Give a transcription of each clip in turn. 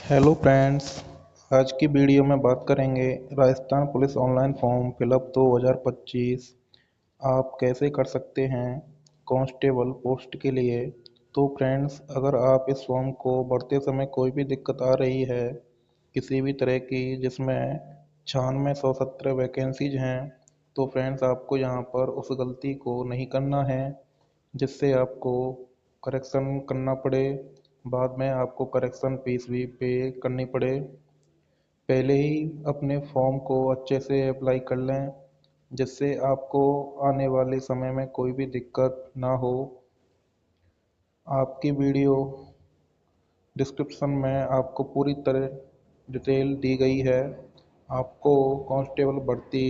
Hello friends. आज की video में बात करेंगे Rajasthan police online form fill up 2025 आप कैसे कर सकते हैं कांस्टेबल पोस्ट के लिए। तो फ्रेंड्स, अगर आप इस फॉर्म को भरते समय कोई भी दिक्कत आ रही है किसी भी तरह की, जिसमें 9617 वैकेंसीज हैं, तो फ्रेंड्स आपको यहाँ पर उस गलती को नहीं करना है जिससे आपको करेक्शन करना पड़े, बाद में आपको करेक्शन फीस भी पे करनी पड़े। पहले ही अपने फॉर्म को अच्छे से अप्लाई कर लें जिससे आपको आने वाले समय में कोई भी दिक्कत ना हो। आपकी वीडियो डिस्क्रिप्शन में आपको पूरी तरह डिटेल दी गई है। आपको कांस्टेबल भर्ती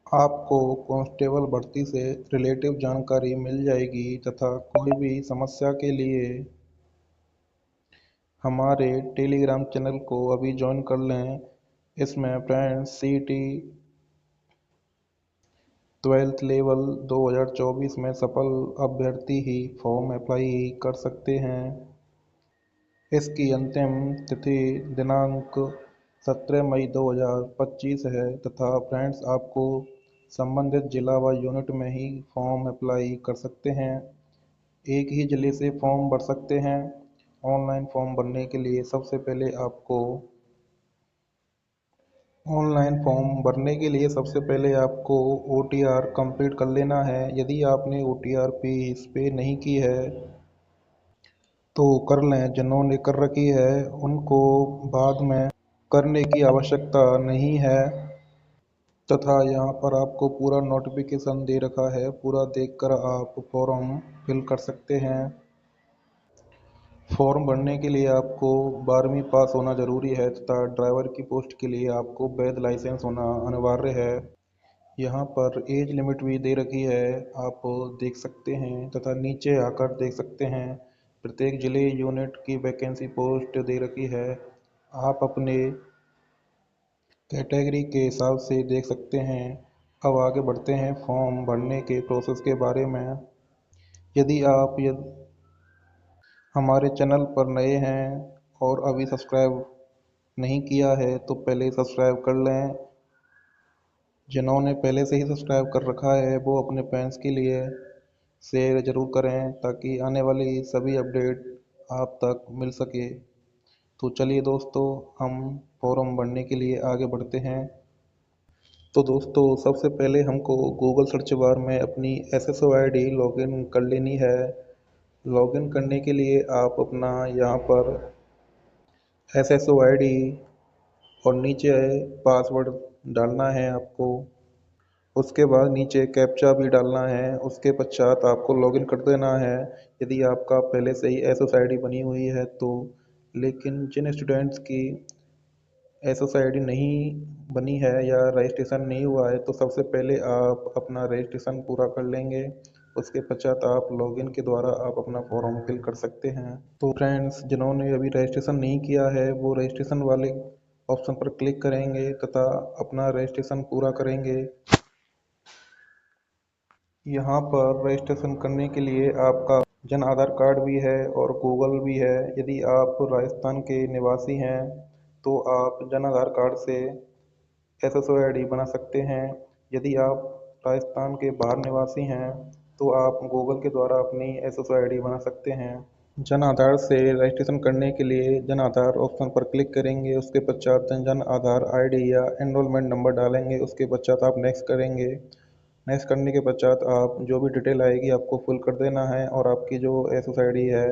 आपको कांस्टेबल भर्ती से रिलेटिव जानकारी मिल जाएगी तथा कोई भी समस्या के लिए हमारे टेलीग्राम चैनल को अभी ज्वाइन कर लें। इसमें फ्रेंड्स सीटी 12th लेवल 2024 में सफल अभ्यर्थी ही फॉर्म अप्लाई कर सकते हैं। इसकी अंतिम तिथि दिनांक 17 मई 2025 है तथा फ्रेंड्स आपको संबंधित जिला व यूनिट में ही फॉर्म अप्लाई कर सकते हैं। एक ही जिले से फॉर्म भर सकते हैं। ऑनलाइन फॉर्म भरने के लिए सबसे पहले आपको OTR कंप्लीट कर लेना है। यदि आपने OTR फीस पे नहीं की है तो कर लें। जिन्होंने कर रखी है उनको बाद में करने की आवश्यकता नहीं है तथा यहाँ पर आपको पूरा नोटिफिकेशन दे रखा है, पूरा देखकर आप फॉर्म फिल कर सकते हैं। फॉर्म भरने के लिए आपको 12वीं पास होना जरूरी है तथा ड्राइवर की पोस्ट के लिए आपको वैध लाइसेंस होना अनिवार्य है। यहाँ पर एज लिमिट भी दे रखी है, आप देख सकते हैं तथा नीचे आकर देख सकते हैं प्रत्येक जिले यूनिट की वैकेंसी पोस्ट दे रखी है। आप अपने कैटेगरी के हिसाब से देख सकते हैं। अब आगे बढ़ते हैं फॉर्म भरने के प्रोसेस के बारे में। यदि आप हमारे चैनल पर नए हैं और अभी सब्सक्राइब नहीं किया है तो पहले सब्सक्राइब कर लें। जिन्होंने पहले से ही सब्सक्राइब कर रखा है वो अपने फ्रेंड्स के लिए शेयर ज़रूर करें ताकि आने वाली सभी अपडेट आप तक मिल सके। तो चलिए दोस्तों, हम फॉर्म भरने के लिए आगे बढ़ते हैं। तो दोस्तों, सबसे पहले हमको गूगल सर्च बार में अपनी SSO ID लॉगिन कर लेनी है। लॉगिन करने के लिए आप अपना यहाँ पर SSO ID और नीचे पासवर्ड डालना है आपको। उसके बाद नीचे कैप्चा भी डालना है। उसके पश्चात आपको लॉगिन कर देना है यदि आपका पहले से ही SSO ID बनी हुई है तो। लेकिन जिन स्टूडेंट्स की SSO ID नहीं बनी है या रजिस्ट्रेशन नहीं हुआ है तो सबसे पहले आप अपना रजिस्ट्रेशन पूरा कर लेंगे। उसके पश्चात आप लॉगिन के द्वारा आप अपना फॉर्म फिल कर सकते हैं। तो फ्रेंड्स, जिन्होंने अभी रजिस्ट्रेशन नहीं किया है वो रजिस्ट्रेशन वाले ऑप्शन पर क्लिक करेंगे तथा अपना रजिस्ट्रेशन पूरा करेंगे। यहाँ पर रजिस्ट्रेशन करने के लिए आपका जन आधार कार्ड भी है और गूगल भी है। यदि आप राजस्थान के निवासी हैं तो आप जन आधार कार्ड से SSO ID बना सकते हैं। यदि आप राजस्थान के बाहर निवासी हैं तो आप गूगल के द्वारा अपनी SSO ID बना सकते हैं। जन आधार से रजिस्ट्रेशन करने के लिए जन आधार ऑप्शन पर क्लिक करेंगे। उसके पश्चात जन आधार ID या एनरोलमेंट नंबर डालेंगे। उसके पश्चात आप नेक्स्ट करेंगे। नेक्स्ट करने के पश्चात आप जो भी डिटेल आएगी आपको फिल कर देना है और आपकी जो SSO ID है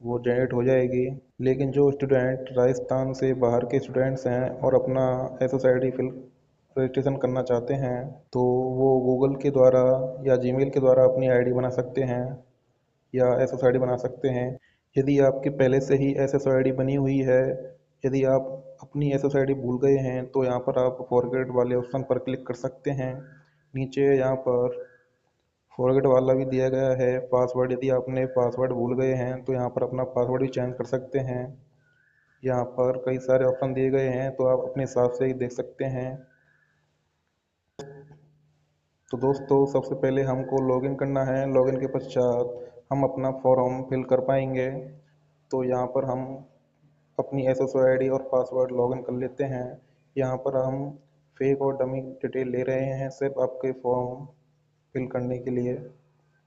वो जनरेट हो जाएगी। लेकिन जो स्टूडेंट राजस्थान से बाहर के स्टूडेंट्स हैं और अपना SSO ID फिल रजिस्ट्रेशन करना चाहते हैं तो वो गूगल के द्वारा या जीमेल के द्वारा अपनी ID बना सकते हैं या SSO ID बना सकते हैं। यदि आपके पहले से ही SSO ID बनी हुई है, यदि आप अपनी SSO ID भूल गए हैं तो यहाँ पर आप फॉरगेट वाले ऑप्शन पर क्लिक कर सकते हैं। नीचे यहाँ पर फॉरगेट वाला भी दिया गया है पासवर्ड। यदि आपने पासवर्ड भूल गए हैं तो यहाँ पर अपना पासवर्ड भी चेंज कर सकते हैं। यहाँ पर कई सारे ऑप्शन दिए गए हैं तो आप अपने हिसाब से ही देख सकते हैं। तो दोस्तों, सबसे पहले हमको लॉगिन करना है। लॉगिन के पश्चात हम अपना फॉर्म फिल कर पाएंगे। तो यहाँ पर हम अपनी SSO ID और पासवर्ड लॉगिन कर लेते हैं। यहाँ पर हम फेक और डमी डिटेल ले रहे हैं सिर्फ आपके फॉर्म फिल करने के लिए।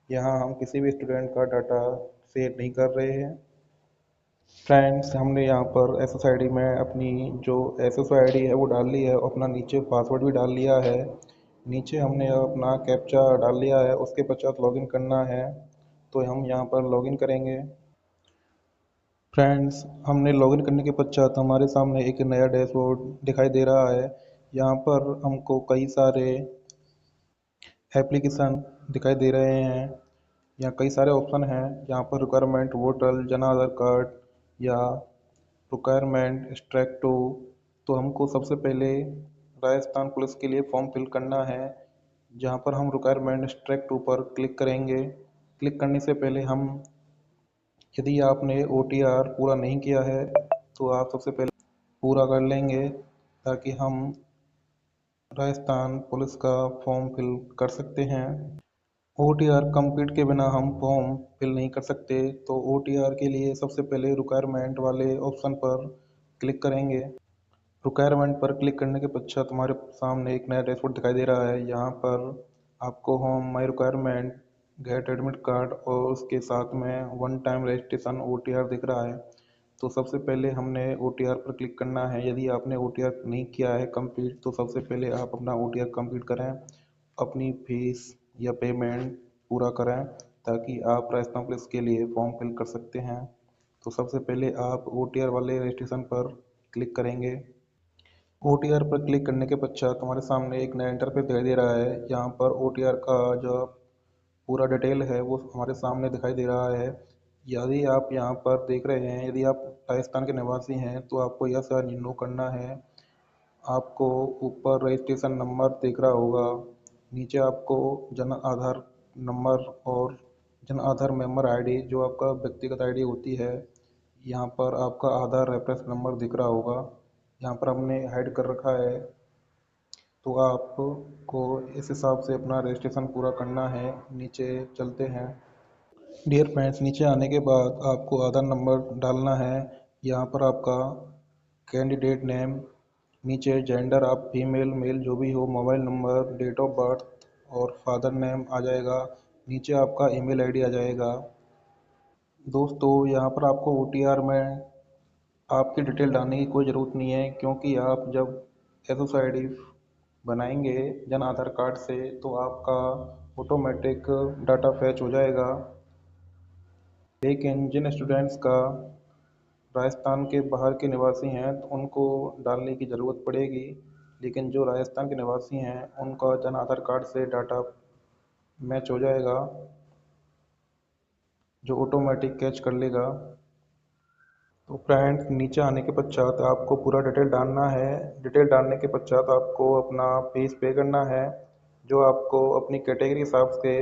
यहाँ हम किसी भी स्टूडेंट का डाटा शेयर नहीं कर रहे हैं। फ्रेंड्स, हमने यहाँ पर SSO ID में अपनी जो SSO ID है वो डाल ली है और अपना नीचे पासवर्ड भी डाल लिया है। नीचे हमने अपना कैप्चा डाल लिया है, उसके पश्चात लॉगिन करना है, तो हम यहाँ पर लॉगिन करेंगे। फ्रेंड्स, हमने लॉगिन करने के पश्चात हमारे सामने एक नया डैशबोर्ड दिखाई दे रहा है। यहाँ पर हमको कई सारे एप्लीकेशन दिखाई दे रहे हैं। यहाँ कई सारे ऑप्शन हैं। यहाँ पर requirement voter Jan Aadhaar card या रिक्वायरमेंट एक्सट्रैक्ट टू। तो हमको सबसे पहले राजस्थान पुलिस के लिए फॉर्म फिल करना है, जहाँ पर हम रिक्वायरमेंट एक्सट्रैक्ट टू पर क्लिक करेंगे। क्लिक करने से पहले हम, यदि आपने OTR पूरा नहीं किया है तो आप सबसे पहले पूरा कर लेंगे, ताकि हम राजस्थान पुलिस का फॉर्म फिल कर सकते हैं। OTR कंप्लीट के बिना हम फॉर्म फिल नहीं कर सकते, तो OTR के लिए सबसे पहले रिक्वायरमेंट वाले ऑप्शन पर क्लिक करेंगे। रिक्वायरमेंट पर क्लिक करने के पश्चात हमारे सामने एक नया डैशबोर्ड दिखाई दे रहा है। यहाँ पर आपको home my requirement gate admit card और उसके साथ में वन टाइम रजिस्ट्रेशन OTR दिख रहा है। तो सबसे पहले हमने OTR पर क्लिक करना है। यदि आपने OTR नहीं किया है कंप्लीट, तो सबसे पहले आप अपना OTR कंप्लीट करें, अपनी फीस या पेमेंट पूरा करें, ताकि आप राजस्थान पुलिस के लिए फॉर्म फिल कर सकते हैं। तो सबसे पहले आप OTR वाले रजिस्ट्रेशन पर क्लिक करेंगे। OTR पर क्लिक करने के पश्चात हमारे सामने एक नया इंटरफेस दिखाई दे रहा है। यहाँ पर OTR का जो पूरा डिटेल है वो हमारे सामने दिखाई दे रहा है। यदि आप यहाँ पर देख रहे हैं, यदि आप राजस्थान के निवासी हैं तो आपको यस या नो करना है। आपको ऊपर रजिस्ट्रेशन नंबर दिख रहा होगा, नीचे आपको जन आधार नंबर और जन आधार मेंबर आईडी जो आपका व्यक्तिगत आईडी होती है, यहाँ पर आपका आधार रेफरेंस नंबर दिख रहा होगा। यहाँ पर हमने हाइड कर रखा है, तो आपको इस हिसाब से अपना रजिस्ट्रेशन पूरा करना है। नीचे चलते हैं। डियर फ्रेंड्स, नीचे आने के बाद आपको आधार नंबर डालना है। यहाँ पर आपका कैंडिडेट नेम, नीचे जेंडर आप फीमेल मेल जो भी हो, mobile number, date of birth और फादर नेम आ जाएगा। नीचे आपका ईमेल आईडी आ जाएगा। दोस्तों, यहाँ पर आपको OTR में आपकी डिटेल डालने की कोई ज़रूरत नहीं है, क्योंकि आप जब SSO ID बनाएंगे जन आधार कार्ड से तो आपका ऑटोमेटिक डाटा फैच हो जाएगा। लेकिन जिन स्टूडेंट्स का राजस्थान के बाहर के निवासी हैं तो उनको डालने की ज़रूरत पड़ेगी, लेकिन जो राजस्थान के निवासी हैं उनका जन आधार कार्ड से डाटा मैच हो जाएगा, जो ऑटोमेटिक कैच कर लेगा। तो फ्रेंड्स, नीचे आने के पश्चात आपको पूरा डिटेल डालना है। डिटेल डालने के पश्चात आपको अपना फीस पे करना है, जो आपको अपनी कैटेगरी हिसाब से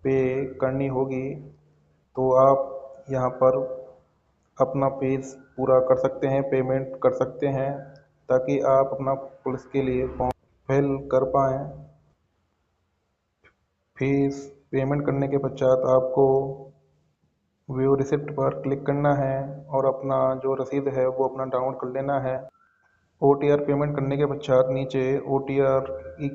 पे करनी होगी। तो आप यहाँ पर अपना फीस पूरा कर सकते हैं, पेमेंट कर सकते हैं, ताकि आप अपना पुलिस के लिए फॉर्म फिल कर पाएँ। फीस पेमेंट करने के पश्चात आपको व्यू रिसिप्ट पर क्लिक करना है और अपना जो रसीद है वो अपना डाउनलोड कर लेना है। OTR पेमेंट करने के पश्चात नीचे OTR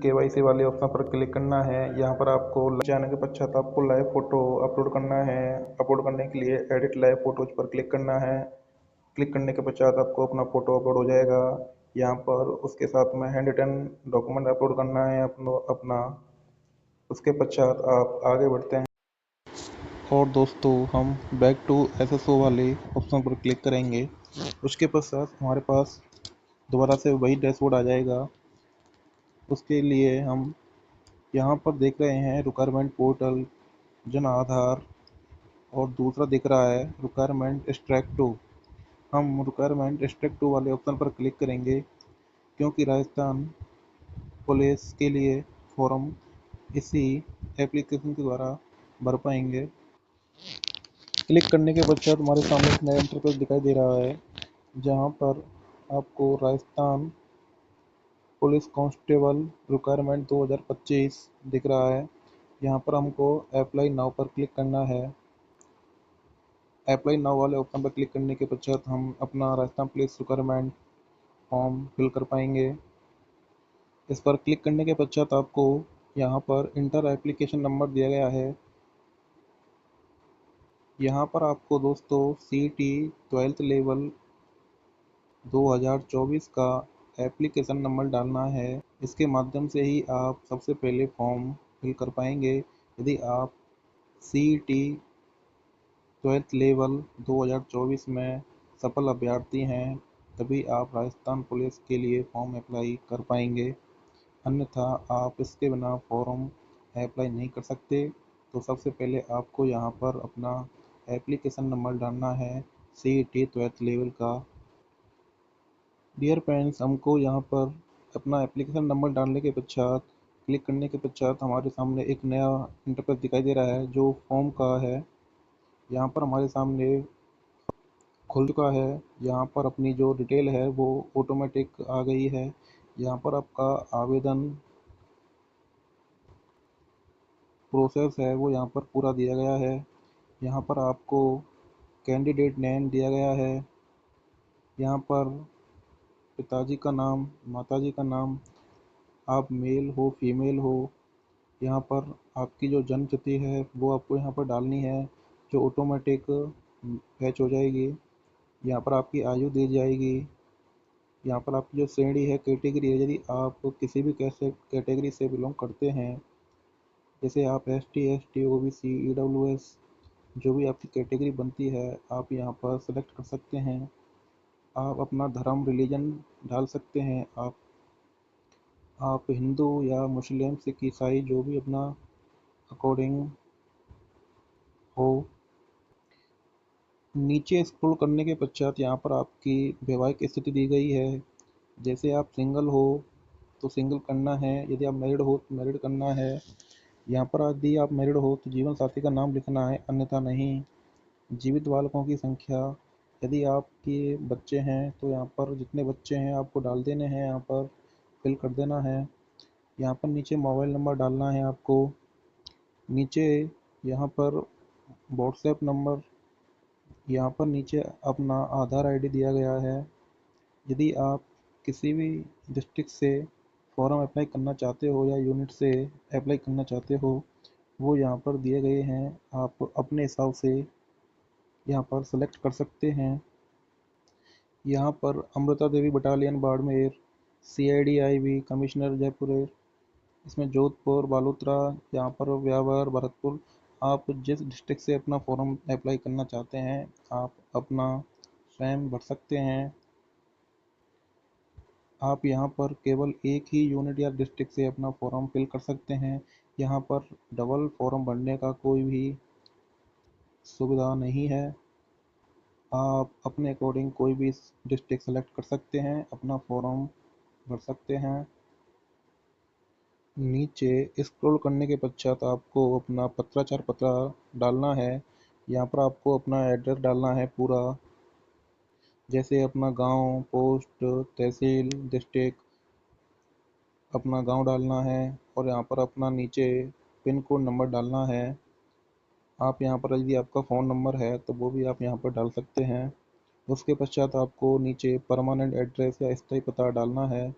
KYC वाले ऑप्शन पर क्लिक करना है। यहाँ पर आपको जाने के पश्चात आपको लाइव फ़ोटो अपलोड करना है। अपलोड करने के लिए एडिट लाइव फ़ोटोज़ पर क्लिक करना है। क्लिक करने के पश्चात आपको अपना फ़ोटो अपलोड हो जाएगा। यहाँ पर उसके साथ में हैंड रिटन डॉक्यूमेंट अपलोड करना है अपना। उसके पश्चात आप आगे बढ़ते हैं। और दोस्तों, हम बैक टू SSO वाले ऑप्शन पर क्लिक करेंगे। उसके पश्चात हमारे पास दोबारा से वही डैशबोर्ड आ जाएगा। उसके लिए हम यहाँ पर देख रहे हैं रिक्वायरमेंट पोर्टल, जन आधार, और दूसरा दिख रहा है रिक्वायरमेंट एक्सट्रैक्ट टू। हम रिक्वायरमेंट एक्सट्रैक्ट टू वाले ऑप्शन पर क्लिक करेंगे, क्योंकि राजस्थान पुलिस के लिए फॉर्म इसी एप्लीकेशन के द्वारा भर पाएंगे। क्लिक करने के पश्चात हमारे सामने एक नया इंटरफेस दिखाई दे रहा है, जहां पर आपको राजस्थान पुलिस कांस्टेबल रिक्वायरमेंट 2025 दिख रहा है। यहाँ पर हमको अप्लाई नाउ पर क्लिक करना है। अप्लाई नाउ वाले ऑप्शन पर क्लिक करने के पश्चात हम अपना Rajasthan police requirement form fill कर पाएंगे। इस पर क्लिक करने के पश्चात आपको यहाँ पर इंटर एप्लीकेशन नंबर दिया गया है। यहाँ पर आपको दोस्तों CT 12th लेवल 2024 का एप्लीकेशन नंबर डालना है। इसके माध्यम से ही आप सबसे पहले फॉर्म फिल कर पाएंगे। यदि आप CT 12th लेवल 2024 में सफल अभ्यर्थी हैं तभी आप राजस्थान पुलिस के लिए फॉर्म अप्लाई कर पाएंगे, अन्यथा आप इसके बिना फॉर्म अप्लाई नहीं कर सकते। तो सबसे पहले आपको यहाँ पर अपना एप्लीकेशन नंबर डालना है CT 12th लेवल का। डियर फ्रेंड्स, हमको यहाँ पर अपना एप्लीकेशन नंबर डालने के पश्चात क्लिक करने के पश्चात हमारे सामने एक नया इंटरफेस दिखाई दे रहा है जो फॉर्म का है। यहाँ पर हमारे सामने खुल चुका है। यहाँ पर अपनी जो डिटेल है वो ऑटोमेटिक आ गई है। यहाँ पर आपका आवेदन प्रोसेस है वो यहाँ पर पूरा दिया गया है। यहाँ पर आपको कैंडिडेट नेम दिया गया है। यहाँ पर पिताजी का नाम, माताजी का नाम, आप मेल हो फीमेल हो। यहाँ पर आपकी जो जन्म तिथि है वो आपको यहाँ पर डालनी है जो ऑटोमेटिक फैच हो जाएगी। यहाँ पर आपकी आयु दी जाएगी। यहाँ पर आपकी जो श्रेणी है, कैटेगरी है, यदि आप किसी भी कैटेगरी से बिलोंग करते हैं, जैसे आप ST ST OBC EWS, जो भी आपकी कैटेगरी बनती है आप यहाँ पर सेलेक्ट कर सकते हैं। आप अपना धर्म रिलीजन डाल सकते हैं। आप हिंदू या मुस्लिम सिख ईसाई जो भी अपना अकॉर्डिंग हो। नीचे स्क्रॉल करने के पश्चात यहाँ पर आपकी वैवाहिक स्थिति दी गई है। जैसे आप सिंगल हो तो सिंगल करना है, यदि आप मैरिड हो तो मैरिड करना है। यहाँ पर यदि आप मैरिड हो तो जीवन साथी का नाम लिखना है, अन्यथा नहीं। जीवित बालकों की संख्या, यदि आपके बच्चे हैं तो यहाँ पर जितने बच्चे हैं आपको डाल देने हैं, यहाँ पर फिल कर देना है। यहाँ पर नीचे मोबाइल नंबर डालना है आपको। नीचे यहाँ पर व्हाट्सएप नंबर, यहाँ पर नीचे अपना आधार ID दिया गया है। यदि आप किसी भी डिस्ट्रिक्ट से फॉर्म अप्लाई करना चाहते हो या यूनिट से अप्लाई करना चाहते हो, वो यहाँ पर दिए गए हैं। आप अपने हिसाब से यहाँ पर सेलेक्ट कर सकते हैं। यहाँ पर Amrita Devi battalion Barmer, CID IB commissioner Jaipur, इसमें जोधपुर, बालोतरा, यहाँ पर व्यावर, भरतपुर। आप जिस डिस्ट्रिक्ट से अपना फॉर्म अप्लाई करना चाहते हैं आप अपना स्वयं भर सकते हैं। आप यहाँ पर केवल एक ही यूनिट या डिस्ट्रिक्ट से अपना फॉर्म फिल कर सकते हैं। यहाँ पर डबल फॉर्म भरने का कोई भी सुविधा नहीं है। आप अपने अकॉर्डिंग कोई भी डिस्ट्रिक्ट सेलेक्ट कर सकते हैं, अपना फॉर्म भर सकते हैं। नीचे स्क्रॉल करने के पश्चात आपको अपना पत्राचार पता डालना है। यहाँ पर आपको अपना एड्रेस डालना है पूरा, जैसे अपना गांव, पोस्ट, तहसील, डिस्ट्रिक्ट, अपना गांव डालना है। और यहाँ पर अपना नीचे पिन कोड नंबर डालना है। आप यहाँ पर यदि आपका फ़ोन नंबर है तो वो भी आप यहाँ पर डाल सकते हैं। उसके पश्चात आपको नीचे परमानेंट एड्रेस या स्थायी पता डालना है।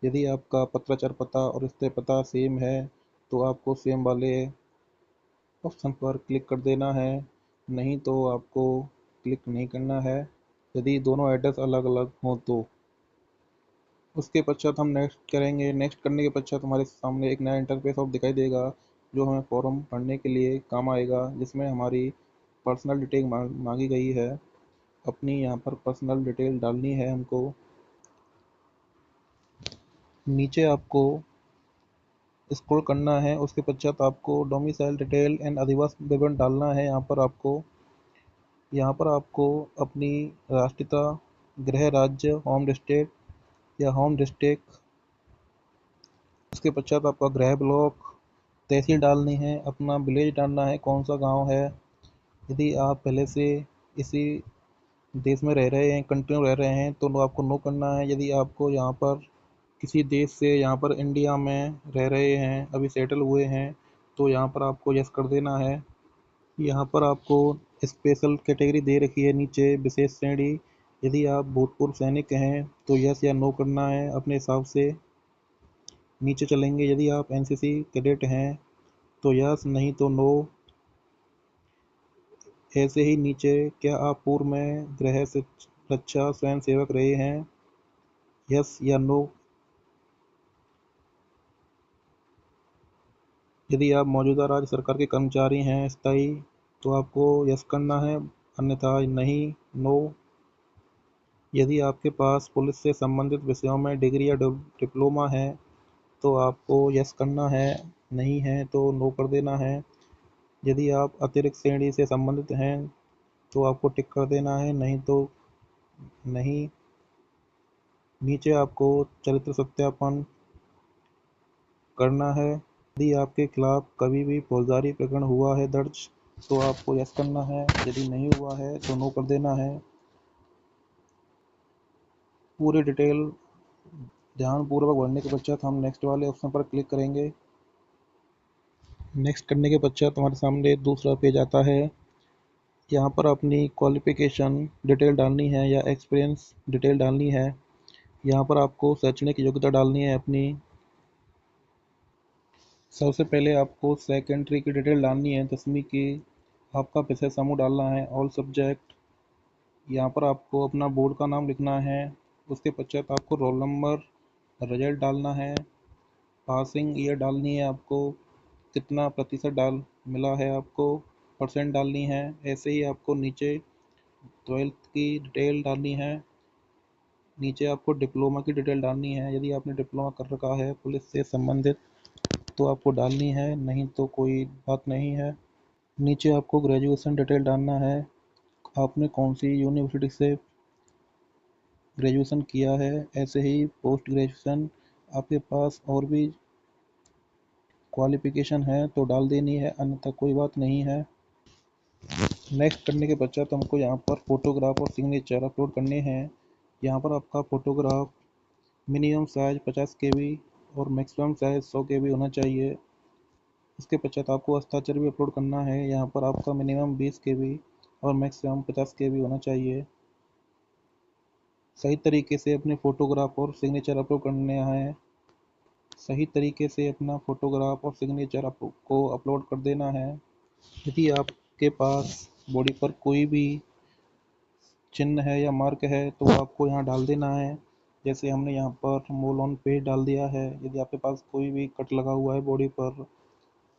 यदि आपका पत्राचार पता और स्थायी पता सेम है तो आपको सेम वाले ऑप्शन पर क्लिक कर देना है, नहीं तो आपको क्लिक नहीं करना है यदि दोनों एड्रेस अलग अलग हों तो। उसके पश्चात हम नेक्स्ट करेंगे। नेक्स्ट करने के पश्चात हमारे सामने एक नया इंटरफेस और दिखाई देगा जो हमें फॉर्म भरने के लिए काम आएगा, जिसमें हमारी पर्सनल डिटेल मांगी गई है। अपनी यहाँ पर पर्सनल डिटेल डालनी है हमको। नीचे आपको स्क्रॉल करना है। उसके पश्चात आपको डोमिसाइल डिटेल एंड अधिवास विवरण डालना है। यहाँ पर आपको अपनी राष्ट्रीयता, गृह राज्य, होम डिस्ट्रिक्ट या होम डिस्ट्रिक्ट, उसके पश्चात आपका गृह ब्लॉक, तहसील डालनी है, अपना विलेज डालना है, कौन सा गांव है। यदि आप पहले से इसी देश में रह रहे हैं, कंट्री में रह रहे हैं, तो आपको नो करना है। यदि आपको यहाँ पर किसी देश से यहाँ पर इंडिया में रह रहे हैं, अभी सेटल हुए हैं, तो यहाँ पर आपको यस कर देना है। यहाँ पर आपको स्पेशल कैटेगरी दे रखी है नीचे विशेष श्रेणी। यदि आप भूतपूर्व सैनिक हैं तो यस या नो करना है अपने हिसाब से। नीचे चलेंगे, यदि आप एनसीसी कैडेट हैं तो यस, नहीं तो नो। ऐसे ही नीचे, क्या आप पूर्व में गृह रक्षा स्वयं सेवक रहे हैं, यस या नो। यदि आप मौजूदा राज्य सरकार के कर्मचारी हैं स्थायी तो आपको यस करना है, अन्यथा नहीं, नो। यदि आपके पास पुलिस से संबंधित विषयों में डिग्री या डिप्लोमा है तो आपको यस करना है, नहीं है तो नो कर देना है। यदि आप अतिरिक्त श्रेणी से संबंधित हैं तो आपको टिक कर देना है, नहीं तो नहीं। नीचे आपको चरित्र सत्यापन करना है। यदि आपके खिलाफ कभी भी फौजदारी प्रकरण हुआ है दर्ज तो आपको यस करना है, यदि नहीं हुआ है तो नो कर देना है। पूरी डिटेल ध्यानपूर्वक भरने के पश्चात हम नेक्स्ट वाले ऑप्शन पर क्लिक करेंगे। नेक्स्ट करने के पश्चात हमारे सामने दूसरा पेज आता है। यहाँ पर अपनी क्वालिफिकेशन डिटेल डालनी है या एक्सपीरियंस डिटेल डालनी है। यहाँ पर आपको शैक्षणिक योग्यता डालनी है अपनी। सबसे पहले आपको सेकेंडरी की डिटेल डालनी है, 10वीं की। आपका विषय समूह डालना है, ऑल सब्जेक्ट। यहाँ पर आपको अपना बोर्ड का नाम लिखना है। उसके पश्चात आपको रोल नंबर, रिजल्ट डालना है, पासिंग ईयर डालनी है आपको, कितना प्रतिशत डाल मिला है आपको, परसेंट डालनी है। ऐसे ही आपको नीचे 12th की डिटेल डालनी है। नीचे आपको डिप्लोमा की डिटेल डालनी है। यदि आपने डिप्लोमा कर रखा है पुलिस से संबंधित तो आपको डालनी है, नहीं तो कोई बात नहीं है। नीचे आपको ग्रेजुएशन डिटेल डालना है। आपने कौन सी यूनिवर्सिटी से ग्रेजुएशन किया है। ऐसे ही पोस्ट ग्रेजुएशन आपके पास और भी क्वालिफिकेशन है तो डाल देनी है, अन्यथा कोई बात नहीं है। नेक्स्ट करने के पश्चात हमको यहाँ पर फोटोग्राफ और सिग्नेचर अपलोड करने हैं। यहाँ पर आपका फोटोग्राफ मिनिमम साइज 50 KB और मैक्सिमम साइज 100 KB होना चाहिए। उसके पश्चात आपको हस्ताक्षर भी अपलोड करना है। यहाँ पर आपका मिनिमम 20 KB और मैक्सिमम 50 KB होना चाहिए। सही तरीके से अपने फोटोग्राफ और सिग्नेचर अपलोड करने हैं। सही तरीके से अपना फोटोग्राफ और सिग्नेचर को अपलोड कर देना है। यदि आपके पास बॉडी पर कोई भी चिन्ह है या मार्क है तो आपको यहाँ डाल देना है। जैसे हमने यहाँ पर मोल ऑन पेज डाल दिया है। यदि आपके पास कोई भी कट लगा हुआ है बॉडी पर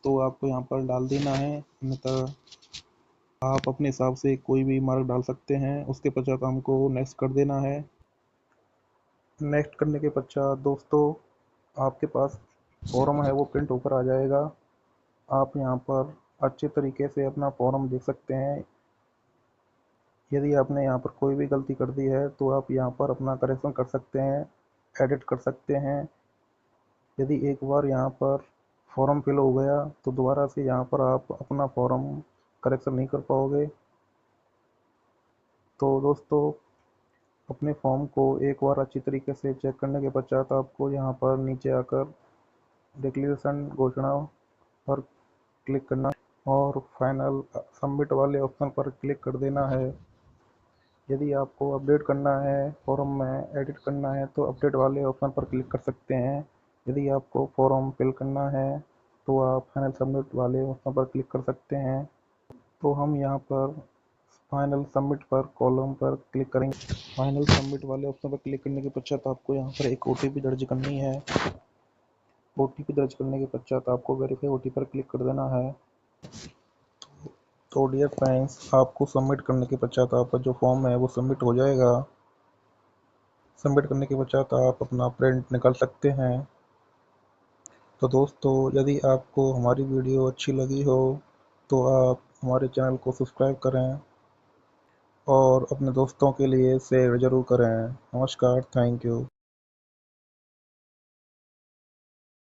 तो आपको यहाँ पर डाल देना है, अन्यथा आप अपने हिसाब से कोई भी मार्क डाल सकते हैं। उसके पश्चात हमको नेक्स्ट कर देना है। नेक्स्ट करने के पश्चात दोस्तों आपके पास फॉर्म है वो प्रिंट होकर आ जाएगा। आप यहाँ पर अच्छे तरीके से अपना फॉर्म देख सकते हैं। यदि आपने यहाँ पर कोई भी गलती कर दी है तो आप यहाँ पर अपना करेक्शन कर सकते हैं, एडिट कर सकते हैं। यदि एक बार यहाँ पर फॉर्म फिल हो गया तो दोबारा से यहाँ पर आप अपना फॉर्म करेक्शन नहीं कर पाओगे। तो दोस्तों अपने फॉर्म को एक बार अच्छी तरीके से चेक करने के पश्चात आपको यहाँ पर नीचे आकर डिक्लेरेशन घोषणा पर क्लिक करना और फाइनल सबमिट वाले ऑप्शन पर क्लिक कर देना है। यदि आपको अपडेट करना है फॉर्म में एडिट करना है तो अपडेट वाले ऑप्शन पर क्लिक कर सकते हैं। यदि आपको फॉर्म फिल करना है तो आप फाइनल सबमिट वाले ऑप्शन पर क्लिक कर सकते हैं। तो हम यहाँ पर फाइनल सबमिट पर कॉलम पर क्लिक करेंगे। फाइनल सबमिट वाले ऑप्शन पर क्लिक करने के पश्चात आपको यहाँ पर एक OTP दर्ज करनी है। OTP दर्ज करने के पश्चात आपको वेरीफाई OTP पर क्लिक कर देना है। तो डियर फ्रेंड्स, आपको सबमिट करने के पश्चात आपका जो फॉर्म है वो सबमिट हो जाएगा। सबमिट करने के पश्चात आप अपना प्रिंट निकाल सकते हैं। तो दोस्तों यदि आपको हमारी वीडियो अच्छी लगी हो तो आप हमारे चैनल को सब्सक्राइब करें और अपने दोस्तों के लिए शेयर ज़रूर करें। नमस्कार, थैंक यू।